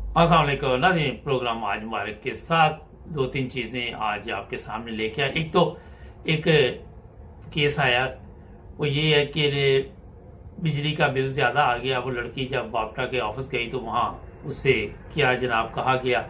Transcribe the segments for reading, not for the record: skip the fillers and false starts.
अस्सलाम वालेकुम नाज़रीन, प्रोग्राम आज मुबारक के साथ दो तीन चीज़ें आज आपके सामने लेके आए। एक तो एक केस आया, वो ये है कि बिजली का बिल ज़्यादा आ गया। वो लड़की जब बाप्टा के ऑफिस गई तो वहाँ उससे क्या जनाब कहा गया।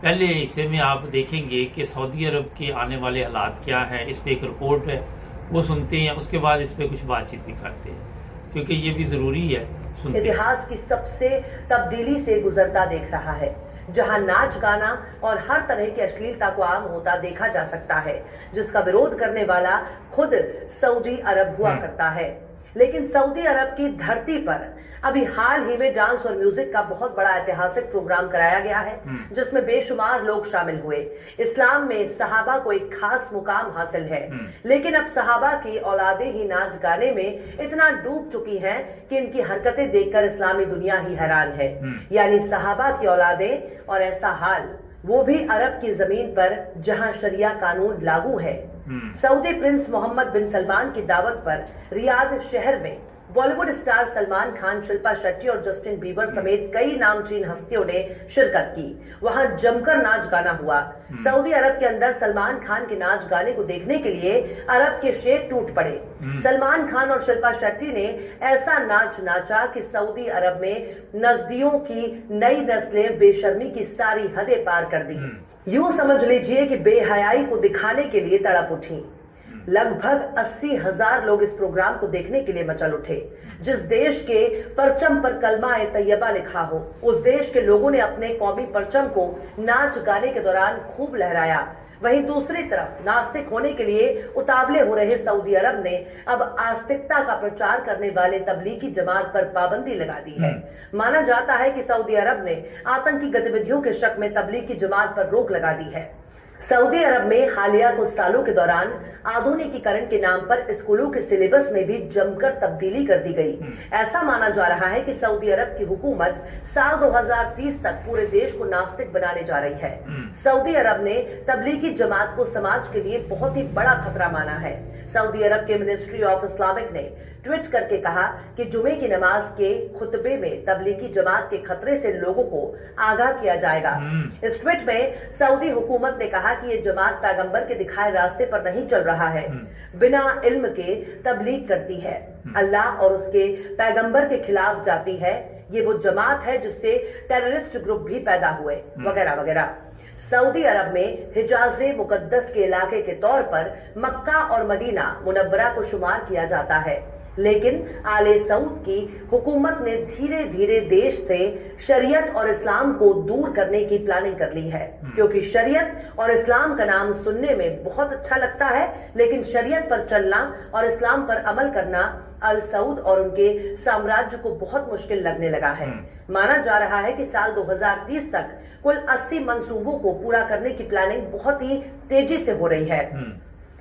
पहले हिस्से में आप देखेंगे कि सऊदी अरब के आने वाले हालात क्या हैं, इस पर एक रिपोर्ट है, वो सुनते हैं। उसके बाद इस पर कुछ बातचीत भी करते हैं, क्योंकि ये भी ज़रूरी है। इतिहास की सबसे तब्दीली से गुजरता देख रहा है, जहां नाच गाना और हर तरह की अश्लीलता को आम होता देखा जा सकता है, जिसका विरोध करने वाला खुद सऊदी अरब हुआ करता है। लेकिन सऊदी अरब की धरती पर अभी हाल ही में डांस और म्यूजिक का बहुत बड़ा ऐतिहासिक प्रोग्राम कराया गया है, जिसमें बेशुमार लोग शामिल हुए। इस्लाम में सहाबा को एक खास मुकाम हासिल है, लेकिन अब सहाबा की औलादे ही नाच गाने में इतना डूब चुकी हैं कि इनकी हरकतें देखकर इस्लामी दुनिया ही हैरान है। यानी सहाबा की औलादें, और ऐसा हाल वो भी अरब की जमीन पर जहां शरिया कानून लागू है। सऊदी प्रिंस मोहम्मद बिन सलमान की दावत पर रियाद शहर में बॉलीवुड स्टार सलमान खान, शिल्पा शेट्टी और जस्टिन बीबर समेत कई नामचीन हस्तियों ने शिरकत की। वहां जमकर नाच गाना हुआ। सऊदी अरब के अंदर सलमान खान के नाच गाने को देखने के लिए अरब के शेख टूट पड़े। सलमान खान और शिल्पा शेट्टी ने ऐसा नाच नाचा कि सऊदी अरब में नजदियों की नई नस्लें बेशर्मी की सारी हदें पार कर दी। यूं समझ लीजिए कि बेहयाई को दिखाने के लिए तड़प उठी। लगभग 80,000 लोग इस प्रोग्राम को देखने के लिए मचल उठे। जिस देश के परचम पर कलमा ए तैयबा लिखा हो, उस देश के लोगों ने अपने कौमी परचम को नाच गाने के दौरान खूब लहराया। वहीं दूसरी तरफ नास्तिक होने के लिए उतावले हो रहे सऊदी अरब ने अब आस्तिकता का प्रचार करने वाले तबलीगी जमात पर पाबंदी लगा दी है। माना जाता है कि सऊदी अरब ने आतंकी गतिविधियों के शक में तबलीगी जमात पर रोक लगा दी है। सऊदी अरब में हालिया कुछ सालों के दौरान आधुनिकीकरण के नाम पर स्कूलों के सिलेबस में भी जमकर तब्दीली कर दी गई। ऐसा माना जा रहा है कि सऊदी अरब की हुकूमत साल 2030 तक पूरे देश को नास्तिक बनाने जा रही है। सऊदी अरब ने तबलीगी जमात को समाज के लिए बहुत ही बड़ा खतरा माना है। सऊदी अरब के मिनिस्ट्री ऑफ इस्लामिक ने ट्वीट करके कहा कि जुमे की नमाज के खुतबे में तबलीगी जमात के खतरे से लोगों को आगाह किया जाएगा। इस ट्वीट में सऊदी हुकूमत ने कहा कि ये जमात पैगंबर के दिखाए रास्ते पर नहीं चल रहा है, बिना इल्म के तबलीग करती है, अल्लाह और उसके पैगंबर के खिलाफ जाती है। ये वो जमात है जिससे टेररिस्ट ग्रुप भी पैदा हुए, वगैरह वगैरह। सऊदी अरब में हिजाज़े मुकद्दस के इलाके के तौर पर मक्का और मदीना मुनव्वरा को शुमार किया जाता है, लेकिन आले सऊद की हुकूमत ने धीरे धीरे देश से शरीयत और इस्लाम को दूर करने की प्लानिंग कर ली है। क्योंकि शरीयत और इस्लाम का नाम सुनने में बहुत अच्छा लगता है, लेकिन शरीयत पर चलना और इस्लाम पर अमल करना अल सऊद और उनके साम्राज्य को बहुत मुश्किल लगने लगा है। माना जा रहा है कि साल 2030 तक कुल 80 मंसूबों को पूरा करने की प्लानिंग बहुत ही तेजी से हो रही है,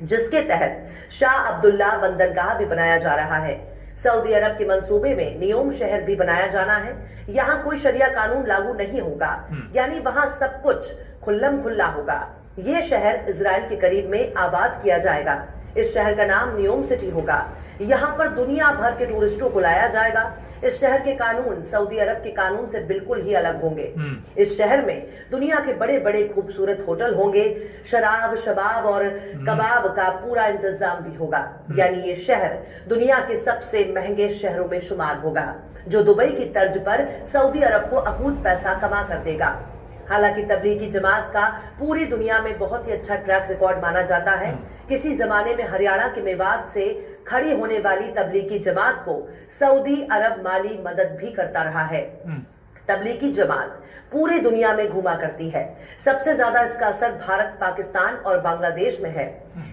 जिसके तहत शाह अब्दुल्ला बंदरगाह भी बनाया जा रहा है। सऊदी अरब के मंसूबे में नियोम शहर भी बनाया जाना है। यहाँ कोई शरिया कानून लागू नहीं होगा, यानी वहाँ सब कुछ खुल्लम खुल्ला होगा। ये शहर इजराइल के करीब में आबाद किया जाएगा। इस शहर का नाम नियोम सिटी होगा। यहाँ पर दुनिया भर के टूरिस्टों को लाया जाएगा। इस शहर के कानून सऊदी अरब के कानून से बिल्कुल ही अलग होंगे। इस शहर में दुनिया के बड़े बड़े खूबसूरत होटल होंगे। शराब, शबाब और कबाब का पूरा इंतजाम भी होगा। यानी ये शहर दुनिया के सबसे महंगे शहरों में शुमार होगा, जो दुबई की तर्ज पर सऊदी अरब को अकूत पैसा कमा कर देगा। हालांकि तबलीगी जमात का पूरी दुनिया में बहुत ही अच्छा ट्रैक रिकॉर्ड माना जाता है। किसी जमाने में हरियाणा के मेवात से खड़ी होने वाली तबलीगी जमात को सऊदी अरब माली मदद भी करता रहा है। तबलीगी जमात पूरी दुनिया में घूमा करती है। सबसे ज्यादा इसका असर भारत, पाकिस्तान और बांग्लादेश में है।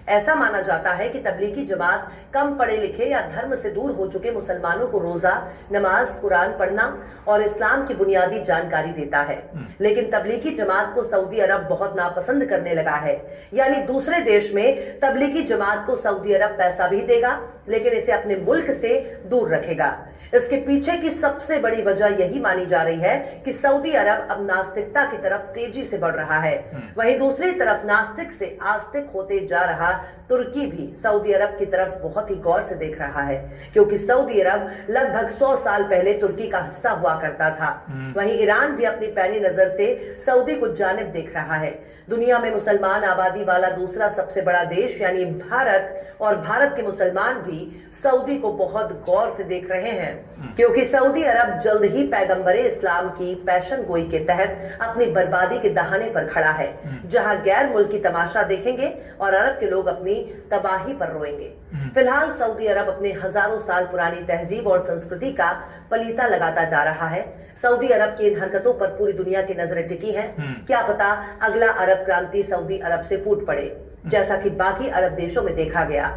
ऐसा माना जाता है कि तबलीगी जमात कम पढ़े लिखे या धर्म से दूर हो चुके मुसलमानों को रोजा, नमाज, कुरान पढ़ना और इस्लाम की बुनियादी जानकारी देता है। लेकिन तबलीगी जमात को सऊदी अरब बहुत नापसंद करने लगा है। यानी दूसरे देश में तबलीगी जमात को सऊदी अरब पैसा भी देगा, लेकिन इसे अपने मुल्क से दूर रखेगा। इसके पीछे की सबसे बड़ी वजह यही मानी जा रही है कि सऊदी अरब अब नास्तिकता की तरफ तेजी से बढ़ रहा है। वहीं दूसरी तरफ नास्तिक से आस्तिक होते जा रहा तुर्की भी सऊदी अरब की तरफ बहुत ही गौर से देख रहा है, क्योंकि सऊदी अरब लगभग 100 साल पहले तुर्की का हिस्सा हुआ करता था। वहीं ईरान भी अपनी पैनी नजर से सऊदी को जानिब देख रहा है। दुनिया में मुसलमान आबादी वाला दूसरा सबसे बड़ा देश यानी भारत, और भारत के मुसलमान भी सऊदी को बहुत गौर से देख रहे हैं, क्योंकि सऊदी अरब जल्द ही पैगंबरे इस्लाम की पैशन गोई के तहत अपनी बर्बादी के दहाने पर खड़ा है, जहां गैर मुल्की तमाशा देखेंगे और अरब के लोग अपनी तबाही पर रोएंगे। फिलहाल सऊदी अरब अपने हजारों साल पुरानी तहजीब और संस्कृति का पलीता लगाता जा रहा है। सऊदी अरब की इन हरकतों पर पूरी दुनिया की नजरें टिकी हैं। क्या पता अगला अरब क्रांति सऊदी अरब से फूट पड़े, जैसा कि बाकी अरब देशों में देखा गया।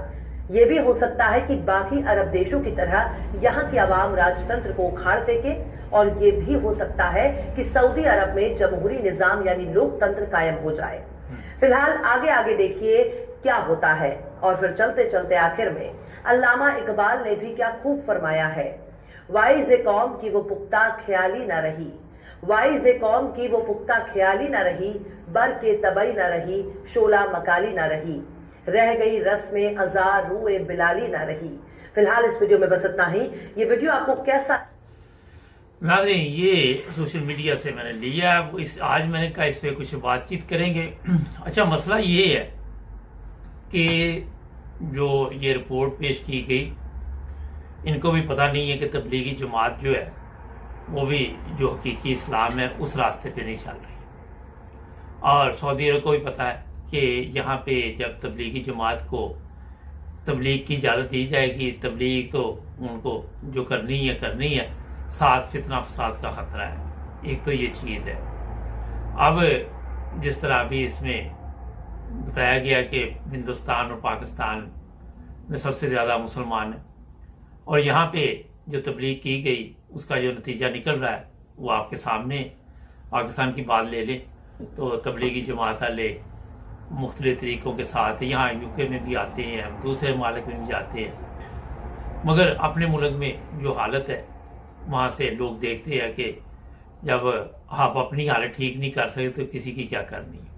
ये भी हो सकता है कि बाकी अरब देशों की तरह यहाँ की आवाम राजतंत्र को उखाड़ फेंके, और ये भी हो सकता है कि सऊदी अरब में जमहूरी निजाम यानी लोकतंत्र कायम हो जाए। फिलहाल आगे आगे देखिए क्या होता है। और फिर चलते चलते आखिर में अल्लामा इकबाल ने भी क्या खूब फरमाया है, वाइज ए कौम की वो पुख्ता ख्याली न रही, वाइज ए कौम की वो पुख्ता ख्याली न रही, बर के तबई न रही, शोला मकाली न रही, रह गई रस्म अज़ा रूए बिलाली न रही। फिलहाल इस वीडियो में बस इतना ही। ये वीडियो आपको कैसा नाज़रीन, ये सोशल मीडिया से मैंने लिया, आज मैंने कहा इस पे कुछ बातचीत करेंगे। अच्छा, मसला ये है कि जो ये रिपोर्ट पेश की गई, इनको भी पता नहीं है कि तबलीगी जमात जो है वो भी जो हकीकी इस्लाम है उस रास्ते पे नहीं चल रही। और सऊदी अरब को भी पता है कि यहाँ पे जब तबलीगी जमात को तबलीग की इजाज़त दी जाएगी, तबलीग तो उनको जो करनी है, साथ फितना फसाद का खतरा है। एक तो ये चीज़ है। अब जिस तरह अभी इसमें बताया गया कि हिंदुस्तान और पाकिस्तान में सबसे ज़्यादा मुसलमान हैं, और यहाँ पे जो तबलीग की गई उसका जो नतीजा निकल रहा है वो आपके सामने। पाकिस्तान की बात ले लें तो तबलीगी जमात वाले मुख्तलिफ तरीक़ों के साथ यहाँ यूके में भी आते हैं, दूसरे मालिक में भी जाते हैं, मगर अपने मुल्क में जो हालत है वहाँ से लोग देखते हैं कि जब आप अपनी हालत ठीक नहीं कर सकते तो किसी की क्या करनी है।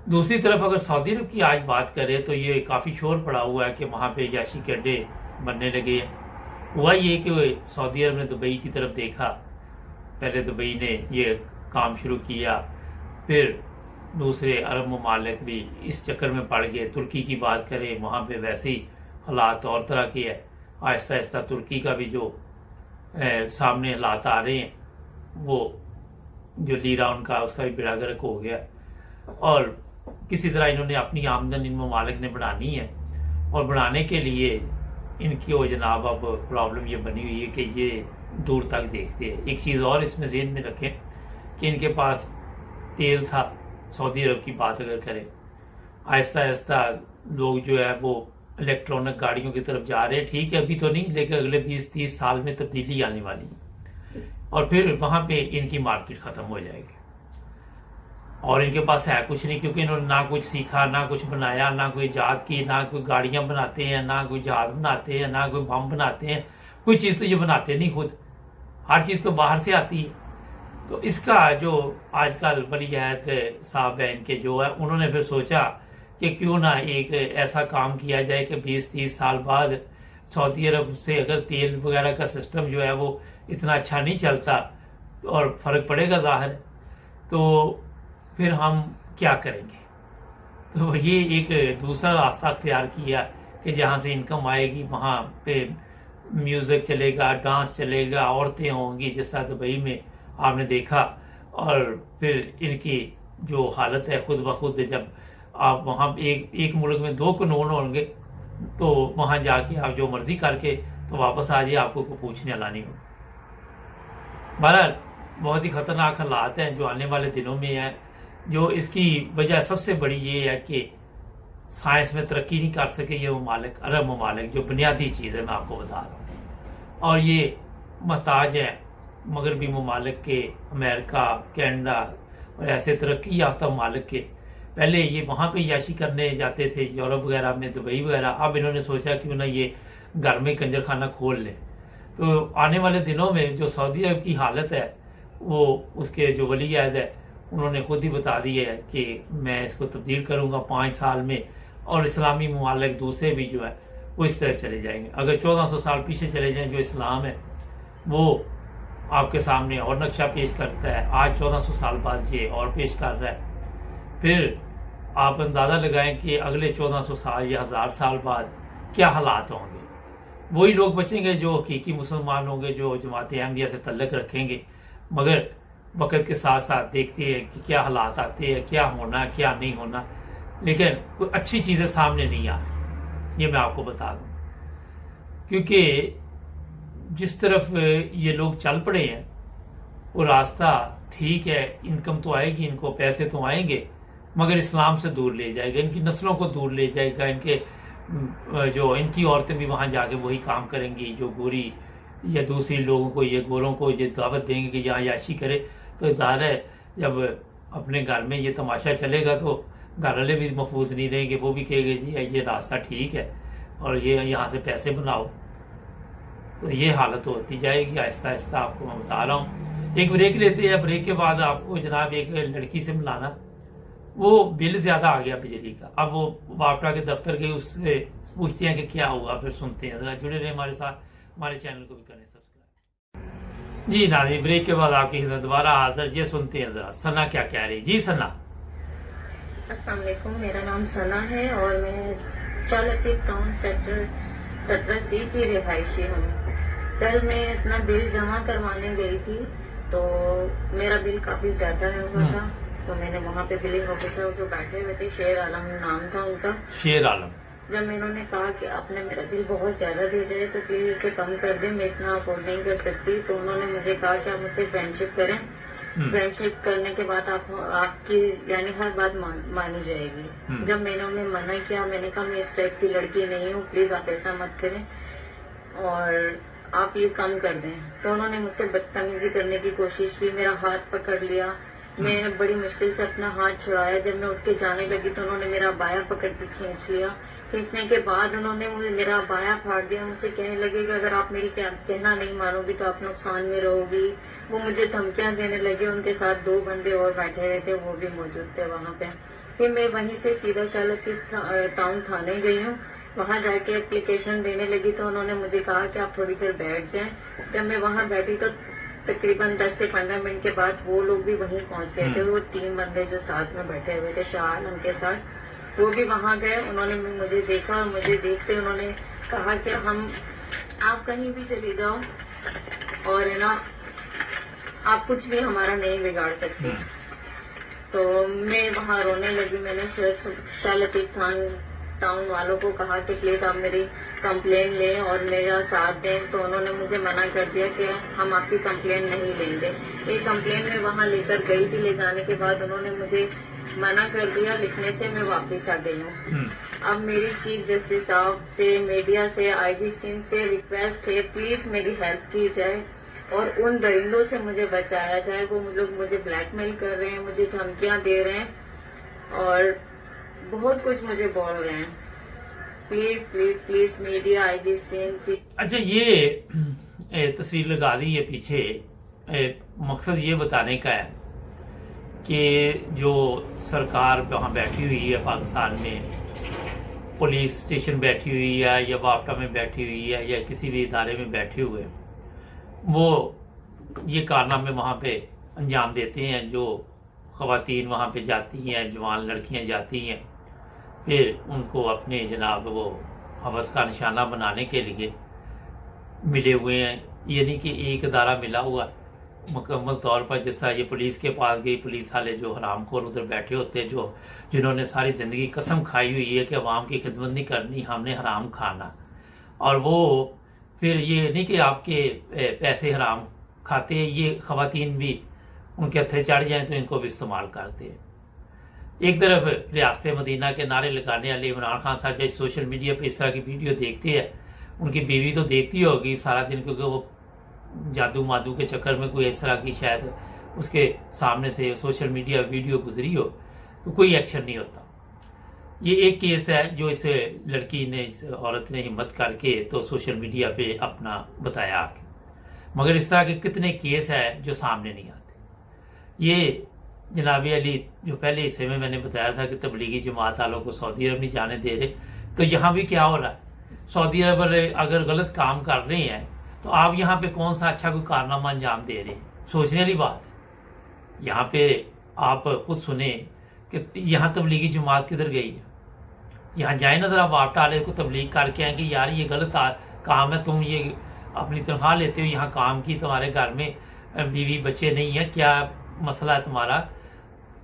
दूसरी तरफ अगर सऊदी अरब की आज बात करें तो ये काफ़ी शोर पड़ा हुआ है कि वहाँ पे याशी के अड्डे बनने लगे हैं। हुआ ये कि सऊदी अरब ने दुबई की तरफ देखा, पहले दुबई ने ये काम शुरू किया, फिर दूसरे अरब ममालिक भी इस चक्कर में पड़ गए। तुर्की की बात करें, वहाँ पे वैसे ही हालात और तरह के है। आहिस्ता आहिस्ता तुर्की का भी जो सामने हालात आ रहे हैं, वो जो लीरा उनका उसका भी बेड़ा गर्क हो गया, और किसी तरह इन्होंने अपनी आमदन इन ममालिक ने बढ़ानी है, और बढ़ाने के लिए इनकी वो जनाब अब प्रॉब्लम ये बनी हुई है कि ये दूर तक देखते हैं। एक चीज़ और इसमें ज़हन में रखें कि इनके पास तेल था। सऊदी अरब की बात अगर करें, आहिस्ता आहिस्ता लोग जो है वो इलेक्ट्रॉनिक गाड़ियों की तरफ जा रहे हैं। ठीक है, अभी तो नहीं, लेकिन अगले 20-30 साल में तब्दीली आने वाली है, और फिर वहाँ पे इनकी मार्केट ख़त्म हो जाएगी। और इनके पास है कुछ नहीं, क्योंकि इन्होंने ना कुछ सीखा, ना कुछ बनाया, ना कोई ईजाद की, ना कोई गाड़ियाँ बनाते हैं, ना कोई जहाज बनाते हैं, ना कोई बम बनाते हैं। कोई चीज़ तो ये बनाते नहीं खुद, हर चीज़ तो बाहर से आती है। तो इसका जो आजकल वली अहद साहब हैं इनके जो है, उन्होंने फिर सोचा कि क्यों ना एक ऐसा काम किया जाए कि 20-30 साल बाद सऊदी अरब से अगर तेल वगैरह का सिस्टम जो है वो इतना अच्छा नहीं चलता और फ़र्क पड़ेगा ज़ाहिर, तो फिर हम क्या करेंगे। तो ये एक दूसरा रास्ता अख्तियार किया कि जहाँ से इनकम आएगी वहाँ पे म्यूज़िक चलेगा, डांस चलेगा, औरतें होंगी, जिस तरह दुबई में आपने देखा। और फिर इनकी जो हालत है खुद ब खुद, जब आप वहाँ एक मुल्क में 2 कानून होंगे तो वहाँ जाके आप जो मर्जी करके तो वापस आ जाइए, आपको कोई पूछने वाला नहीं हो। बहरहाल बहुत ही ख़तरनाक हालात हैं जो आने वाले दिनों में है। जो इसकी वजह सबसे बड़ी ये है कि साइंस में तरक्की नहीं कर सके ये ममालिक, अरब ममालिक, जो बुनियादी चीज़ है मैं आपको बता रहा हूँ। और ये मोहताज है मगरबी ममालिक के, अमेरिका, कनाडा और ऐसे तरक्की याफ्ता ममालिक के। पहले ये वहाँ पे याशी करने जाते थे यूरोप वगैरह में, दुबई वगैरह। अब इन्होंने सोचा क्यों ना ये घर में कंजर खाना खोल ले। तो आने वाले दिनों में जो सऊदी अरब की हालत है वो, उसके जो वली अहद है انہوں نے خود ہی بتا دیا ہے کہ میں اس کو تبدیل کروں گا 5 سال میں، اور اسلامی ممالک دوسرے بھی جو ہے وہ اس طرح چلے جائیں گے۔ اگر 1400 سال پیچھے چلے جائیں جو اسلام ہے وہ آپ کے سامنے اور نقشہ پیش کرتا ہے، آج 1400 سال بعد یہ اور پیش کر رہا ہے، پھر آپ اندازہ لگائیں کہ اگلے 1400 سال یا 1000 سال بعد کیا حالات ہوں گے۔ وہی لوگ بچیں گے جو حقیقی مسلمان ہوں گے، جو جماعت احمدیہ سے تعلق رکھیں گے، مگر وقت کے ساتھ ساتھ دیکھتے ہیں کہ کیا حالات آتے ہیں، کیا ہونا کیا نہیں ہونا، لیکن کوئی اچھی چیزیں سامنے نہیں آ رہی، یہ میں آپ کو بتا دوں۔ کیونکہ جس طرف یہ لوگ چل پڑے ہیں وہ راستہ ٹھیک ہے، انکم تو آئے گی، ان کو پیسے تو آئیں گے، مگر اسلام سے دور لے جائے گا، ان کی نسلوں کو دور لے جائے گا، ان کی عورتیں بھی وہاں جا کے وہی کام کریں گی جو گوری یا دوسری لوگوں کو، یہ گوروں کو یہ دعوت دیں گے کہ یہاں عیاشی کرے۔ تو ظاہر ہے جب اپنے گھر میں یہ تماشا چلے گا تو گھر والے بھی محفوظ نہیں رہیں گے، وہ بھی کہے گے جی یہ راستہ ٹھیک ہے اور یہ یہاں سے پیسے بناؤ۔ تو یہ حالت ہوتی جائے گی آہستہ آہستہ، آپ کو میں بتا رہا ہوں۔ ایک بریک لیتے ہیں، بریک کے بعد آپ کو جناب ایک لڑکی سے ملانا، وہ بل زیادہ آ گیا بجلی کا، اب وہ واپڈا کے دفتر گئی، اس سے پوچھتے ہیں کہ کیا ہوا، پھر سنتے ہیں، ذرا جڑے رہے ہمارے ساتھ، ہمارے چینل کو بھی کریں سبسکرائب۔ جی ناظرین، بریک کے بعد آپ کی خدمت دوبارہ حاضر، یہ سنتے ہیں ذرا ثنا کیا کہہ رہی۔ جی ثنا۔ السلام علیکم، میرا نام ثنا ہے اور میں چالکی ٹاؤن سیکٹر 17C کی رہائشی ہوں۔ کل میں اپنا بل جمع کروانے گئی تھی تو میرا بل کافی زیادہ ہوا تھا، تو میں نے وہاں پہ بلنگ آفیسر جو بیٹھے ہوئے تھے، شیر عالم نام تھا ان کا، شیر عالم، جب میں انہوں نے کہا کہ آپ نے میرا بل بہت زیادہ بھیجا ہے تو پلیز اسے کم کر دیں، میں اتنا افورڈ نہیں کر سکتی، تو انہوں نے مجھے کہا کہ آپ مجھ سے فرینڈ شپ کریں، فرینڈ شپ کرنے کے بعد آپ کی یعنی ہر بات مانی جائے گی۔ جب میں نے انہیں منع کیا، میں نے کہا میں اس ٹائپ کی لڑکی نہیں ہوں، پلیز آپ ایسا مت کریں اور آپ یہ کم کر دیں، تو انہوں نے مجھ سے بدتمیزی کرنے کی کوشش کی، میرا ہاتھ پکڑ لیا، میں نے بڑی مشکل سے اپنا ہاتھ چھڑایا، جب میں اٹھ کے جانے لگی تو انہوں نے میرا بایا پکڑ کے کھینچ لیا، کھینچنے کے بعد انہوں نے مجھے میرا بایا پھاڑ دیا، مجھ سے کہنے لگے کہ اگر آپ میری کہنا نہیں مانو گی تو آپ نقصان میں رہو گی، وہ مجھے دھمکیاں دینے لگے، ان کے ساتھ 2 بندے اور بیٹھے ہوئے تھے، وہ بھی موجود تھے وہاں پہ۔ پھر میں وہیں سے سیدھا چالکی ٹاؤن تھانے گئی ہوں، وہاں جا کے اپلیکیشن دینے لگی تو انہوں نے مجھے کہا کہ آپ تھوڑی دیر بیٹھ جائیں، جب میں وہاں بیٹھی تو تقریباً 10 سے 15 منٹ کے بعد وہ لوگ بھی وہیں پہنچ گئے تھے، وہ 3 بندے جو ساتھ میں بیٹھے ہوئے تھے شاہ عالم کے ساتھ، وہ بھی وہاں گئے، انہوں نے مجھے دیکھا اور مجھے دیکھتے انہوں نے کہا کہ آپ کہیں بھی چلی جاؤ اور ہے نا آپ کچھ بھی ہمارا نہیں بگاڑ سکتے۔ تو میں وہاں رونے لگی، میں نے چالکی ٹاؤن والوں کو کہا کہ پلیز آپ میری کمپلین لیں اور میرا ساتھ دیں، تو انہوں نے مجھے منع کر دیا کہ ہم آپ کی کمپلین نہیں لیں گے۔ ایک کمپلین میں وہاں لے کر گئی تھی، لے جانے کے بعد انہوں نے مجھے منع کر دیا لکھنے سے، میں واپس آ گئی ہوں۔ اب میری چیف جسٹس صاحب سے، میڈیا سے، آئی جی سندھ سے ریکویسٹ ہے پلیز میری ہیلپ کی جائے اور ان درندوں سے مجھے بچایا جائے، وہ لوگ مجھے بلیک میل کر رہے ہیں، مجھے دھمکیاں دے رہے ہیں اور بہت کچھ مجھے بول رہے ہیں، پلیز پلیز پلیز میڈیا، آئی جی سندھ۔ اچھا، یہ تصویر لگا دی ہے پیچھے، مقصد یہ بتانے کا ہے کہ جو سرکار وہاں بیٹھی ہوئی ہے پاکستان میں، پولیس اسٹیشن بیٹھی ہوئی ہے یا واپڈا میں بیٹھی ہوئی ہے یا کسی بھی ادارے میں بیٹھے ہوئے، وہ یہ کارنامے وہاں پہ انجام دیتے ہیں۔ جو خواتین وہاں پہ جاتی ہیں، جوان لڑکیاں جاتی ہیں، پھر ان کو اپنے جناب وہ حوث کا نشانہ بنانے کے لیے ملے ہوئے ہیں، یعنی کہ ایک ادارہ ملا ہوا ہے مکمل طور پر، جیسا یہ پولیس کے پاس گئی، پولیس والے جو حرام خور ادھر بیٹھے ہوتے ہیں، جنہوں نے ساری زندگی قسم کھائی ہوئی ہے کہ عوام کی خدمت نہیں کرنی، ہم نے حرام کھانا، اور وہ پھر یہ نہیں کہ آپ کے پیسے حرام کھاتے ہیں، یہ خواتین بھی ان کے ہتھے چڑھ جائیں تو ان کو بھی استعمال کرتے ہیں۔ ایک طرف ریاست مدینہ کے نعرے لگانے والے عمران خان صاحب جب سوشل میڈیا پہ اس طرح کی ویڈیو دیکھتے ہیں، ان کی بیوی تو دیکھتی ہوگی سارا دن، کیونکہ وہ جادو مادو کے چکر میں کوئی اس طرح کی شاید اس کے سامنے سے سوشل میڈیا ویڈیو گزری ہو تو کوئی ایکشن نہیں ہوتا۔ یہ ایک کیس ہے جو اس لڑکی نے، اس عورت نے ہمت کر کے تو سوشل میڈیا پہ اپنا بتایا، مگر اس طرح کے کتنے کیس ہیں جو سامنے نہیں آتے۔ یہ जनाब अली जो पहले हिस्से में मैंने बताया था कि तबलीगी जमात वालों को सऊदी अरब नहीं जाने दे रहे, तो यहाँ भी क्या हो रहा है, सऊदी अरब वाले अगर गलत काम कर रहे हैं तो आप यहाँ पे कौन सा अच्छा कोई कारनामा अंजाम दे रहे हैं, सोचने वाली बात है। यहाँ पे आप खुद सुने कि यहाँ तबलीगी जमात किधर गई है, यहाँ जाए ना जरा बाप टाले को तबलीग करके आए कि यार ये गलत काम है, तुम ये अपनी तनख्वाह लेते हो यहाँ काम की, तुम्हारे घर में बीवी बच्चे नहीं है, क्या मसला है तुम्हारा,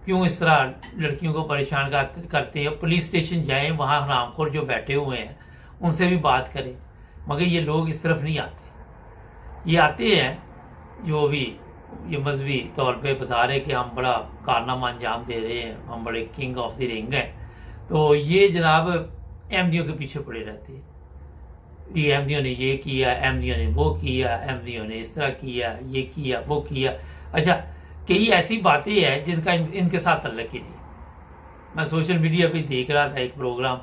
क्यों इस तरह लड़कियों को परेशान करते हैं। पुलिस स्टेशन जाएं, वहाँ हरामखोर जो बैठे हुए हैं उनसे भी बात करें, मगर ये लोग इस तरफ नहीं आते। ये आते हैं जो भी ये मजहबी तौर पे बता रहे कि हम बड़ा कारनामा अंजाम दे रहे हैं, हम बड़े किंग ऑफ द रिंग हैं, तो ये जनाब अहमदियों के पीछे पड़े रहते हैं। ये अहमदियों ने ये किया, अहमदियों ने वो किया, अहमदियों ने इस तरह किया, ये किया वो किया। अच्छा, कई ऐसी बातें हैं जिनका इनके साथ तल्लक ही नहीं। मैं सोशल मीडिया पे देख रहा था एक प्रोग्राम,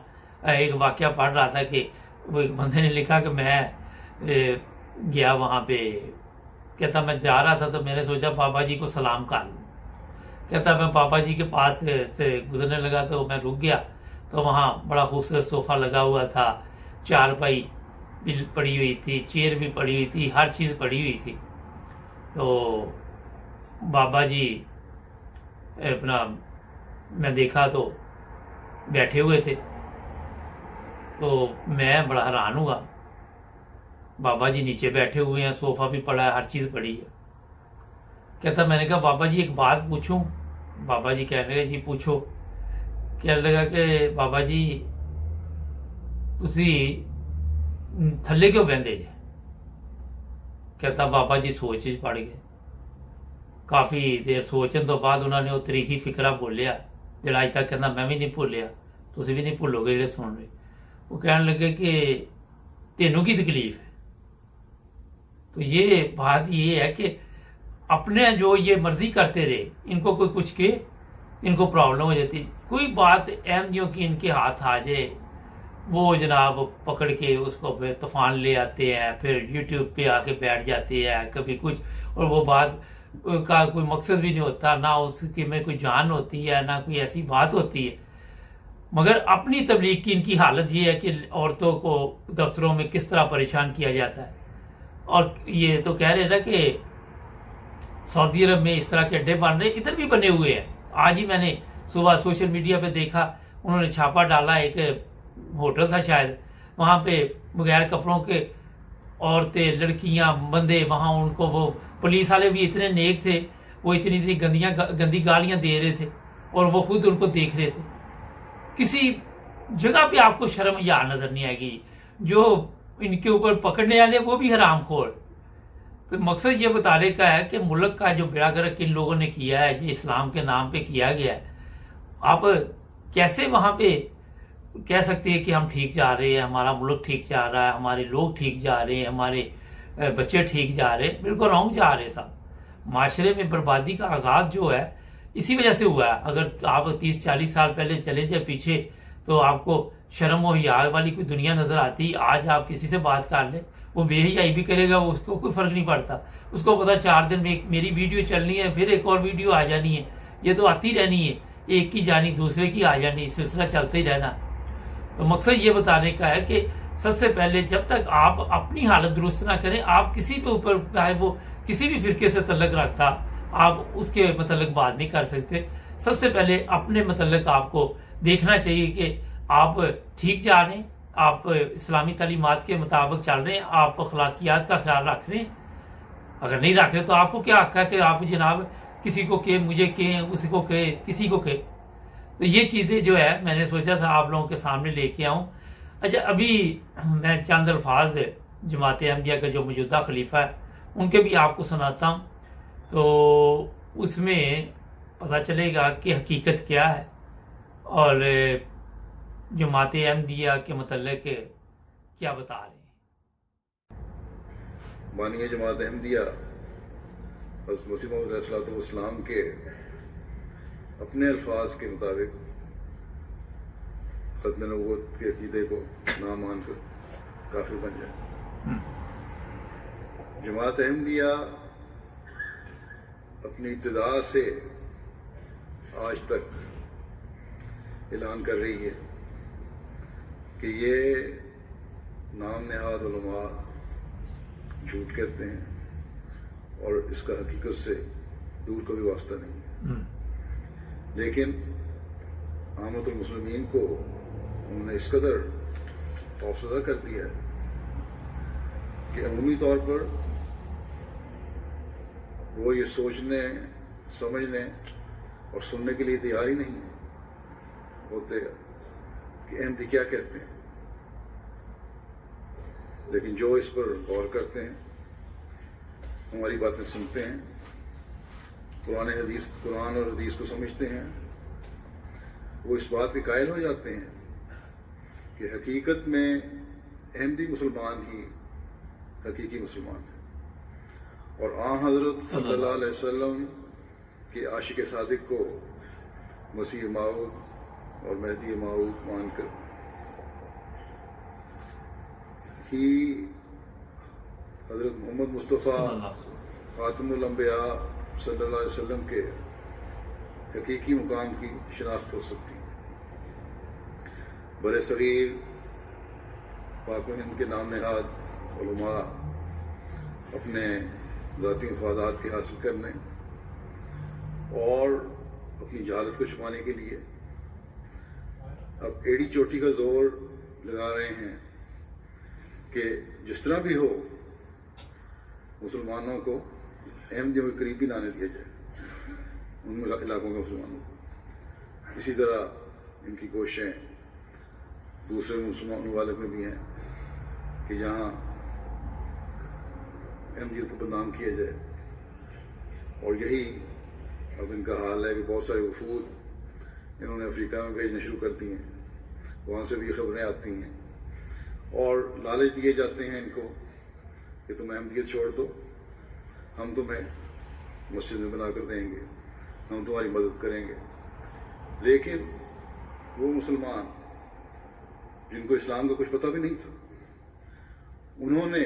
एक वाकया पढ़ रहा था कि वो एक बंदे ने लिखा कि मैं गया वहाँ पे, कहता मैं जा रहा था तो मैंने सोचा बाबा जी को सलाम कर लूँ। कहता मैं बाबा जी के पास से गुजरने लगा तो मैं रुक गया, तो वहाँ बड़ा खूबसूरत सोफा लगा हुआ था, चारपाई भी पड़ी हुई थी, चेयर भी पड़ी हुई थी, हर चीज़ पड़ी हुई थी। तो बाबा जी अपना मैं देखा तो बैठे हुए थे, तो मैं बड़ा हैरान हुआ। बाबा जी नीचे बैठे हुए हैं, सोफा भी पड़ा है, हर चीज़ पड़ी है। कहता मैंने कहा बाबा जी एक बात पूछूं? बाबा जी कहने लगे जी पूछो। कहने लगा कि बाबा जी तुसी थल्ले क्यों बहंदे जे? कहता बाबा जी सोच च पड़ गए। काफ़ी देर सोचने तो बाद उन्होंने वो तरीकी फिकरा बोलिया जो अज तक कहना मैं भी नहीं भूलिया, तुसी भी नहीं भूलोगे जो सुन रहे। वो कहने लगे कि तेनों की तकलीफ है। तो ये बात ये है कि अपने जो ये मर्जी करते रहे, इनको कोई कुछ के इनको प्रॉब्लम हो जाती। कोई बात अहमदियों की इनके हाथ आ जाए, वो जनाब पकड़ के उसको फिर तूफान ले आते हैं, फिर यूट्यूब पे आके बैठ जाते हैं कभी कुछ, और वो बात का कोई मकसद भी नहीं होता, ना उसकी में कोई जान होती है, ना कोई ऐसी बात होती है। मगर अपनी तबलीग की इनकी हालत ये है कि औरतों को दफ्तरों में किस तरह परेशान किया जाता है। और ये तो कह रहे ना कि सऊदी अरब में इस तरह के अड्डे बन रहे, इधर भी बने हुए हैं। आज ही मैंने सुबह सोशल मीडिया पे देखा, उन्होंने छापा डाला, एक होटल था शायद, वहाँ पे बगैर कपड़ों के औरतें, लड़कियां, बंदे, वहाँ उनको वो पुलिस वाले भी इतने नेक थे, वो इतनी गंदी गालियां दे रहे थे और वो खुद उनको देख रहे थे। किसी जगह पे आपको शर्म या नजर नहीं आएगी। जो इनके ऊपर पकड़ने वाले वो भी हरामखोर। तो मकसद ये बताने का है कि मुल्क का जो बेड़ा गर्क इन लोगों ने किया है, जो इस्लाम के नाम पे किया गया है, आप कैसे वहां पे कह सकते हैं कि हम ठीक जा रहे हैं, हमारा मुल्क ठीक जा रहा है, हमारे लोग ठीक जा रहे हैं, हमारे बच्चे ठीक जा रहे हैं? बिल्कुल रॉन्ग जा रहे हैं साहब। माशरे में बर्बादी का आगाज जो है इसी वजह से हुआ है। अगर आप 30-40 साल पहले चले जाए पीछे तो आपको शर्म और हिया वाली कोई दुनिया नजर आती। आज आप किसी से बात कर ले, वो बेहयाई भी करेगा, उसको कोई फर्क नहीं पड़ता। उसको पता 4 दिन में मेरी वीडियो चलनी है, फिर एक और वीडियो आ जानी है, ये तो आती रहनी है, एक की जानी दूसरे की आ जानी, सिलसिला चलते ही रहना। तो मकसद ये बताने का है कि सबसे पहले जब तक आप अपनी हालत दुरुस्त ना करें, आप किसी के ऊपर, चाहे वो किसी भी फिरके से तल्लक रखता, आप उसके मतलब बात नहीं कर सकते। सबसे पहले अपने मतलब आपको देखना चाहिए कि आप ठीक जा रहे हैं, आप इस्लामी तालीमात के मुताबिक चल रहे हैं, आप अखलाकियात का ख्याल रख रहे हैं। अगर नहीं रख रहे तो आपको क्या हक है कि आप जनाब किसी को कहे, मुझे कहे, उसी को कहे, किसी को कहे। तो ये चीज़ें जो है मैंने सोचा था आप लोगों के सामने लेके आऊँ। अच्छा, अभी मैं चंद अल्फाज जमात अहमदिया का जो मौजूदा खलीफा है उनके भी आपको सुनाता हूँ, तो उसमें पता चलेगा कि हकीकत क्या है और जमात अहमदिया के मतलब क्या बता रहे हैं। बानिया जमात अहमदिया हज़रत मसीह मौऊद अलैहिस्सलाम के अपने अल्फाज के मुताबिक खत्म नबूवत के अकीदे को ना मानकर काफिर बन जाए। जमात अहमदिया अपनी इब्तिदा से آج تک اعلان کر رہی ہے کہ یہ نام نہاد علماء جھوٹ کہتے ہیں اور اس کا حقیقت سے دور کا بھی واسطہ نہیں ہے. لیکن عامت المسلمین کو انہوں نے اس قدر خوفزدہ کر دیا ہے کہ عمومی طور پر وہ یہ سوچنے سمجھنے اور سننے کے لیے تیار ہی نہیں ہوتے کہ احمدی کیا کہتے ہیں. لیکن جو اس پر غور کرتے ہیں، ہماری باتیں سنتے ہیں، قرآن اور حدیث کو سمجھتے ہیں، وہ اس بات کے قائل ہو جاتے ہیں کہ حقیقت میں احمدی مسلمان ہی حقیقی مسلمان ہے اور حضرت صلی اللہ علیہ وسلم کے عاشق صادق کو مسیح موعود اور مہدی موعود مان کر ہی حضرت محمد مصطفیٰ خاتم الانبیاء صلی اللہ علیہ وسلم کے حقیقی مقام کی شناخت ہو سکتی. برِ صغیر پاک و ہند کے نام نہاد علماء اپنے ذاتی مفادات کے حاصل کرنے اور اپنی جہالت کو چھپانے کے لیے اب ایڑی چوٹی کا زور لگا رہے ہیں کہ جس طرح بھی ہو مسلمانوں کو احمدیوں کے قریب بھی نہ آنے دیا جائے ان علاقوں کے مسلمانوں کو. اسی طرح ان کی کوششیں دوسرے مسلمان ممالک میں بھی ہیں کہ یہاں احمدیت کو بدنام کیا جائے. اور یہی اب ان کا حال ہے کہ بہت سارے وفود انہوں نے افریقہ میں بھیجنے شروع کر دی ہیں، وہاں سے بھی خبریں آتی ہیں اور لالچ دیے جاتے ہیں ان کو کہ تم احمدیت چھوڑ دو، ہم تمہیں مسجدیں بنا کر دیں گے، ہم تمہاری مدد کریں گے. لیکن وہ مسلمان جن کو اسلام کا کچھ پتہ بھی نہیں تھا، انہوں نے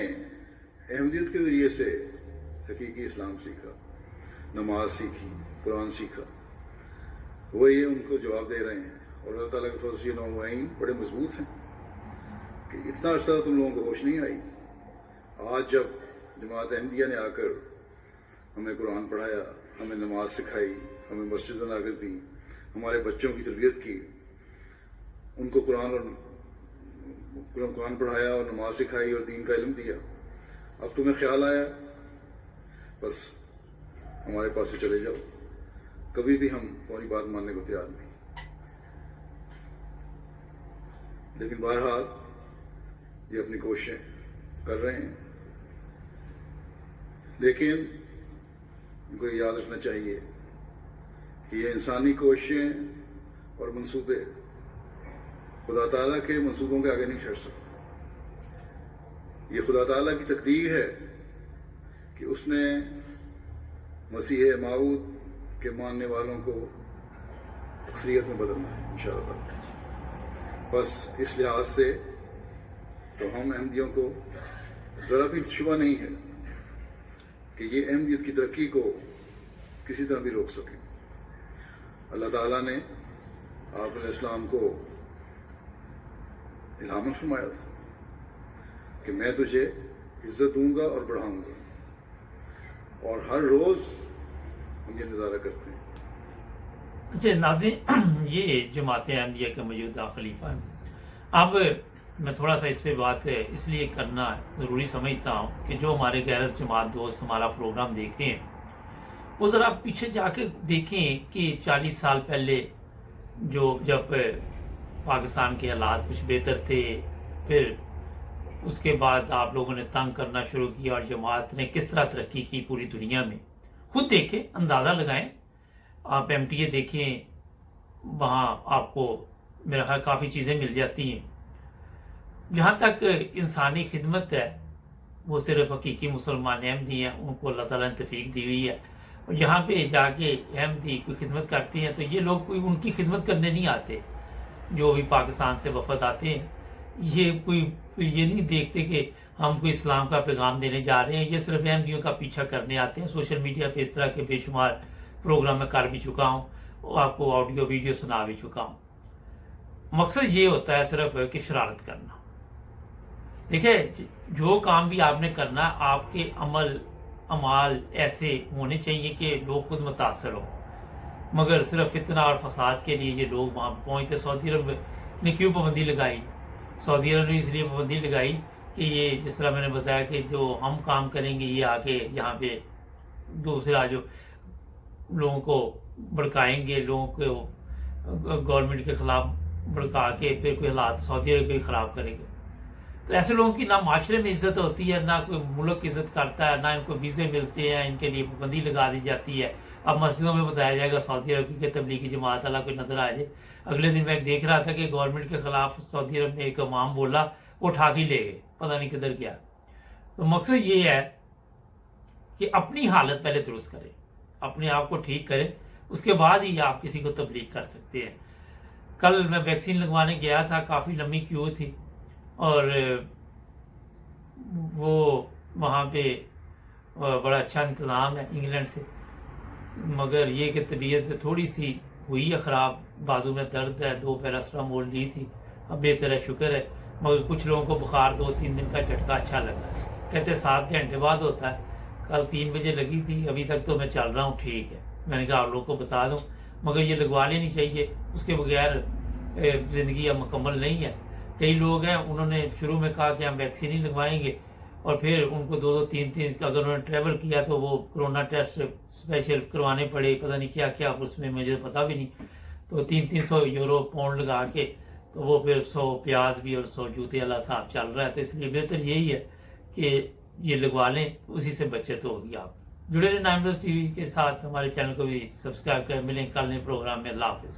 احمدیت کے ذریعے سے حقیقی اسلام سیکھا، نماز سیکھی، قرآن سیکھا. وہ یہ ان کو جواب دے رہے ہیں اور اللہ تعالیٰ کے فضل سے نوعین بڑے مضبوط ہیں کہ اتنا عرصہ تم لوگوں کو ہوش نہیں آئی. آج جب جماعت احمدیہ نے آ کر ہمیں قرآن پڑھایا، ہمیں نماز سکھائی، ہمیں مسجد بنا کر دی، ہمارے بچوں کی تربیت کی، ان کو قرآن پڑھایا اور نماز سکھائی اور دین کا علم دیا، اب تمہیں خیال آیا بس ہمارے پاس سے چلے جاؤ، کبھی بھی ہم تمہاری بات ماننے کو تیار نہیں. لیکن بہرحال یہ اپنی کوششیں کر رہے ہیں. لیکن ان کو یاد رکھنا چاہیے کہ یہ انسانی کوششیں اور منصوبے خدا تعالیٰ کے منصوبوں کے آگے نہیں چڑھ سکتے. یہ خدا تعالیٰ کی تقدیر ہے کہ اس نے مسیح موعود کے ماننے والوں کو اکثریت میں بدلنا ہے انشاءاللہ. بس اس لحاظ سے تو ہم احمدیوں کو ذرا بھی شبہ نہیں ہے کہ یہ احمدیت کی ترقی کو کسی طرح بھی روک سکے. اللہ تعالیٰ نے آپ علیہ السلام کو الہام فرمایا تھا کہ میں تجھے عزت دوں گا اور بڑھاؤں گا، اور ہر روز ہم یہ نظارہ کرتے ہیں. اچھا ناظرین، یہ جماعت احمدیہ کے موجودہ خلیفہ ہیں. اب میں تھوڑا سا اس پہ بات اس لیے کرنا ضروری سمجھتا ہوں کہ جو ہمارے غیرت جماعت دوست ہمارا پروگرام دیکھتے ہیں وہ ذرا پیچھے جا کے دیکھیں کہ 40 سال پہلے جب پاکستان کے حالات کچھ بہتر تھے، پھر اس کے بعد آپ لوگوں نے تنگ کرنا شروع کیا اور جماعت نے کس طرح ترقی کی پوری دنیا میں. خود دیکھیں، اندازہ لگائیں. آپ MTA دیکھیں، وہاں آپ کو میرا خیال کافی چیزیں مل جاتی ہیں. جہاں تک انسانی خدمت ہے وہ صرف حقیقی مسلمان احمدی ہیں، ان کو اللہ تعالیٰ نے توفیق دی ہوئی ہے. اور یہاں پہ جا کے احمدی کوئی خدمت کرتی ہیں تو یہ لوگ کوئی ان کی خدمت کرنے نہیں آتے. جو بھی پاکستان سے وفد آتے ہیں یہ نہیں دیکھتے کہ ہم کو اسلام کا پیغام دینے جا رہے ہیں، یہ صرف احمدیوں کا پیچھا کرنے آتے ہیں. سوشل میڈیا پہ اس طرح کے بے شمار پروگرام میں کر بھی چکا ہوں. आपको ऑडियो वीडियो सुना भी चुका हूँ। मकसद ये होता है सिर्फ कि शरारत करना। देखिए, जो काम भी आपने करना, आपके अमाल ऐसे होने चाहिए कि लोग खुद मुतासर हो, मगर सिर्फ फितना और फसाद के लिए ये लोग वहाँ पहुँचते। सऊदी अरब ने क्यों पाबंदी लगाई? सऊदी अरब ने इसलिए पाबंदी लगाई कि ये, जिस तरह मैंने बताया, कि जो हम काम करेंगे ये आके यहाँ पे दूसरा जो लोगों को भड़काएंगे, लोगों को गवर्नमेंट के खिलाफ भड़का के फिर कोई हालात सऊदी अरब के खिलाफ करेंगे। तो ऐसे लोगों की ना माशरे में इज्जत होती है, ना कोई मुल्क इज्जत करता है, ना इनको वीज़े मिलते हैं, इनके लिए पाबंदी लगा दी जाती है। अब मस्जिदों में बताया जाएगा सऊदी अरब की तबलीगी जमात वाला कोई नजर आ जाए। अगले दिन मैं देख रहा था कि गवर्नमेंट के खिलाफ सऊदी अरब में एक इमाम बोला, वो उठा के ले गए, पता नहीं किधर गया। तो मकसद ये है कि अपनी हालत पहले दुरुस्त करें, अपने आप को ठीक करें, उसके बाद ही आप किसी को तबलीग कर सकते हैं। कल मैं वैक्सीन लगवाने गया था, काफ़ी लंबी क्यू थी, और वो वहाँ पे बड़ा अच्छा इंतज़ाम है इंग्लैंड से, मगर ये कि तबीयत थोड़ी सी हुई है ख़राब, बाजू में दर्द है, 2 पैरास्टामोल ली थी, अब बेहतर है, शुक्र है। मगर कुछ लोगों को बुखार 2-3 दिन का झटका अच्छा लगा, कहते 7 घंटे बाद होता है। कल 3 बजे लगी थी, अभी तक तो मैं चल रहा हूँ, ठीक है। मैंने कहा आप लोगों को बता दूँ, मगर ये लगवा लेनी चाहिए, उसके बगैर ज़िंदगी अब मुकम्मल नहीं है। कई लोग हैं, उन्होंने शुरू में कहा कि हम वैक्सीन ही लगवाएंगे, और फिर उनको 2-3 अगर उन्होंने ट्रैवल किया तो वो कोरोना टेस्ट स्पेशल करवाने पड़े, पता नहीं क्या क्या उसमें, मुझे पता भी नहीं। तो 300 यूरो पाउंड लगा के, तो वो फिर 100 प्याज भी और 100 जूते वाला साहब चल रहा है। तो इसलिए बेहतर यही है कि ये लगवा लें, तो उसी से बचत होगी। आप जुड़े रहे नाइम न्यूज़ टीवी के साथ, हमारे चैनल को भी सब्सक्राइब करें। मिलें कल नए प्रोग्राम में। अल्लाह हाफिज़।